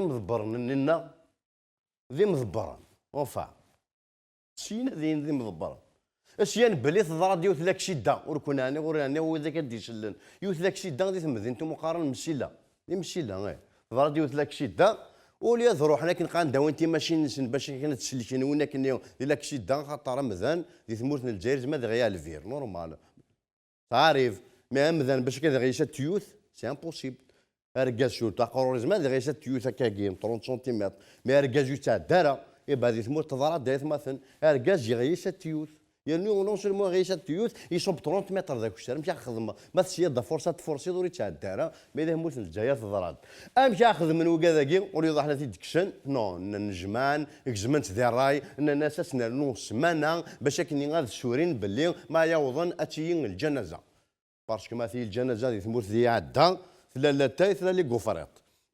مضبرن لنا ذي مضبرن وفا شينا ذي مضبرن اشيان بلي تضرا ديوث لك شده وركون انا وراني وذاك يديشلن يوث لك شده ذي تمدينتو مقارن مشيله ذي مشيله غير تضرا ديوث لك شده ولي ضروحنا كي نلقى نداو انت ماشي نسن باش كانت تسلكين وين كنيو لك شده خاطر مذان ذي ثمورت الجزائر ما دغيا الفير نورمال تعرف ما مذان باش كذا غيشا تيوث سي امبوسيبل اركاز شو تاع قروريز ما غيشا تيوث هكاكين 30 سنتيمتر مي اركاز تاع الداره يبقى ذي ثمورت تضرا دايت مثلا اركاز غيشا تيوث يعني نون سولمون غيشا تيوث يصوب 30 متر ذاك الشارع مش ياخذ ما تسيد فرصه تفرصي دوري تاع الداره ما اذا موت الجايه تضراد امشي ياخذ من وكذاكي ولي ضحنا تيدكشن نو نجمان اكزمنت ذي الراي ان الناس اسنا نو سمانه باش كني غاد السورين باللي ما يوضن اتيين الجنازه باسكو ما في الجنازه ذي ثموت ذي عدا ثلاثه ثلاثه لي كوفريط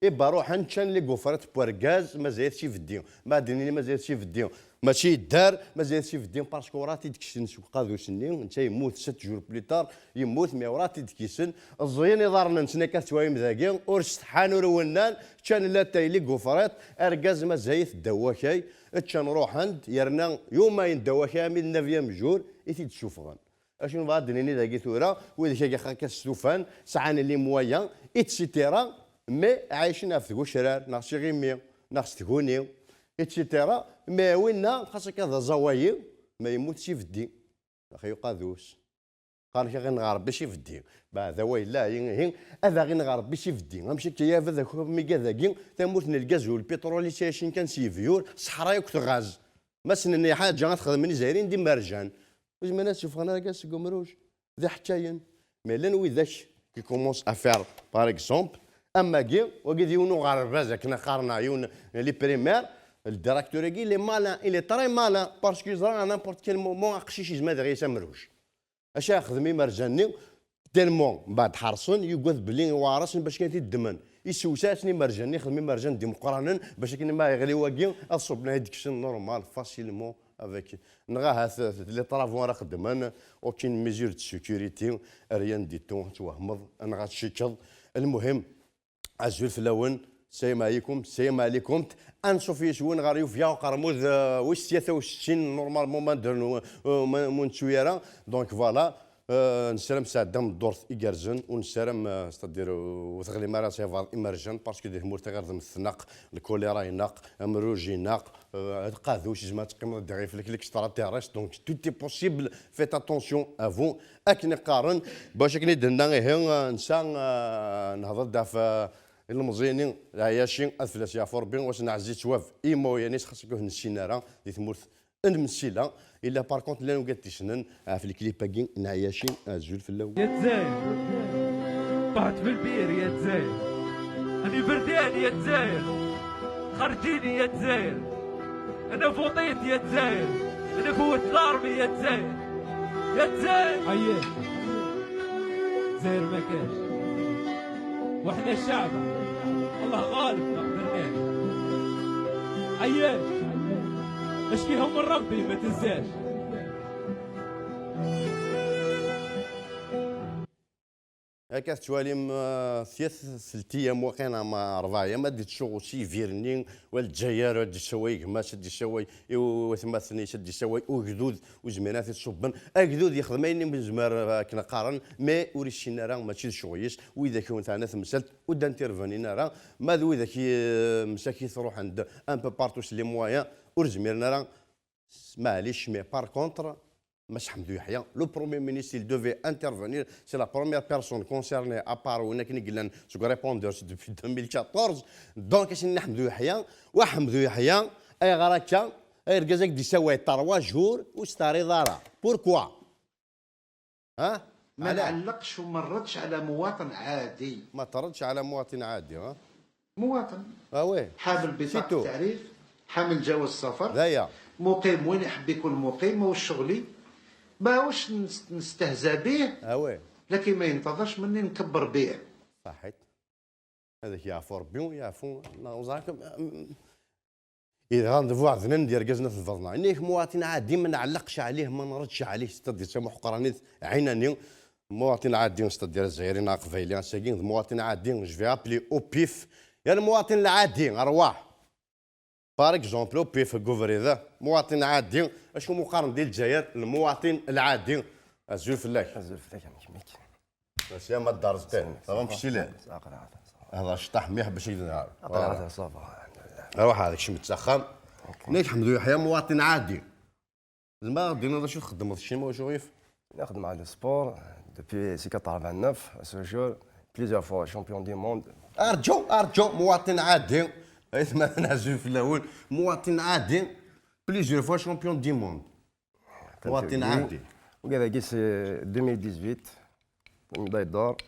إبا روح نشان لي كوفريط بواركاز ما زايدش في الدين ما ديني ما زايدش في الدين ماشي دار ما زايدش في الدين باسكو راه تيدكشن سوق قاذو سنين انت يموت 6 جور بليتار يموت مي وراه تيدكشن الزين يضارنا نسنا كتوايم ذاكي ورشتحان ورونان كان لا تايلي كوفريط اركاز ما زايد دواكاي كان روح عند يرنا يومين دواكاي من 9 جور يتي تشوفغان اشنو بعد دنيني ذاكي ثورا وذاك خاكا السوفان سعان اللي مويا اتسيتيرا مي عايشين في غشرار ناقص غيمي ناقص تكونيو اتسيتيرا مي وينا خاصك هذا زوايا ما يموتش في الدين اخي قاذوس قال كي غنغرب باش في الدين بعد ويلا هين هذا غير نغرب باش في الدين غنمشي كيا هذاك مي كذاكي تموت الغاز والبترول اللي شايشين كان سيفيور صحراء يكثر غاز ما سنني حاجه غتخدم زايرين دي مرجان واش ما ناس شوف انا كاس قمروج ذا حكاين مي لان وذاك كي كومونس افير باغ اكزومبل اما كي وقد يونو غرباز كنا قارنا يون لي بريمير الديراكتور كي لي مالان الي تري مالان باسكو زرا نامبورت كيل مومون قشيش يزمد غير يسمروج اش يخدم مرجاني تيلمون بعد حرصن يقول بلي وارث باش كان تيدمن يسوساسني مرجاني خدمي مرجان ديمقرانا باش كان ما يغلي واكي اصوبنا هذيك الشيء نورمال فاسيلمون افيك نغا لي طرافون راه خدمان اوكين ميزور دو سيكوريتي ريان دي تون توهمض انا غاتشيكض المهم عزول في الاول السلام عليكم السلام عليكم انشوف يشون غاريو فيا قرموز واش 63 نورمالمون ما ندير من شويه دونك فوالا نسلم سعدام الدور إيجارزن ونسلم ستادير وثغلي مرات سيفار إمرجن باسكو ديه مورتا غير الثناق الكوليرا يناق مروج يناق قاذوش جماعة تقيم دغيا في ليكسترا تيرست دونك تو تي بوسيبل فيت اتونسيون افون اكني قارن باش كني دنا غير نسى نهضر داف المزينين العياشين اثلاث يا فوربين واش نعزي تواف ايمو يعني خاصك نسينا دي ثمورت المسيله الا بار كونت لا نقديشنن في الكليب باكين نعياشين الزول في الاول يا تزاير طحت في البير يا تزاير اني بردان يا تزاير خرجيني يا تزاير انا فوطيت يا تزاير انا فوت الارمي يا تزاير يا تزاير عيان تزاير ما كاش واحنا الشعب الله غالب ما قدرناش عيان اشكيهم من ربي ما تنساش هكا تواليم ثلاث ايام وقينا مع 4 ايام ديت شغل شي فيرنين والجيار دي شوي ما شدي شوي وثمثني شدي شوي وجدود وزمينات تصبن اجدود يخدمين من زمار كنا قارن ما وريشينا راه ماشي شويش واذا كنت انا تمثلت ودا انترفانينا راه ما ذو اذا كي مساكي تروح عند ان بو بارتوس لي مويا ورزميرنا راه معليش مي بار كونتر مش حمدو يحيى لو بروميير مينيستر il devait intervenir c'est la première personne concernée à part هنا كي قلنا سو ريبوندرز depuis 2014 دونك اش نحمدو يحيى وحمدو يحيى اي غراكا اي ركازك دي سواي 3 جور وستاري دارا بوركوا ها ما نعلقش وما نردش على مواطن عادي ما تردش على مواطن عادي ها مواطن وي حامل بطاقة التعريف حامل جواز سفر ذايا مقيم وين يحب يكون مقيم ماهوش شغلي ماهوش نستهزأ به وي لكن ما ينتظرش مني نكبر به صحيت هذاك يعفو ربي ويعفو نوزاكم اذا غندفوا عندنا ندير كازنا في الفضنا انيك مواطن عادي ما نعلقش عليه ما نردش عليه ستدير سمح قراني عيناني مواطن عادي ستدير الجزائريين قبيليين ساكين مواطن عادي جو في ابلي او بيف يعني المواطن العادي ارواح بار اكزومبل بي في كوفريدا مواطن عادي اشكون مقارن ديال الجزائر المواطن العادي ازول فلاك نزل في ذاك ميك ماشي ما الدار زتين راه مشي له اقرا هذا شطح مليح باش ينهار اقرا صافا روح هذاك شي متسخن نيت حمدو يحيى مواطن عادي زعما دينا شو تخدم شي ما وشويف نخدم على السبور depuis 89 à ce jour plusieurs fois champion du monde ارجو مواطن عادي اسمع نعزو في الاول مواطن عادي بليزيور فوا شامبيون دي موند مواطن عادي وكذا كيس 2018 ميداي الدور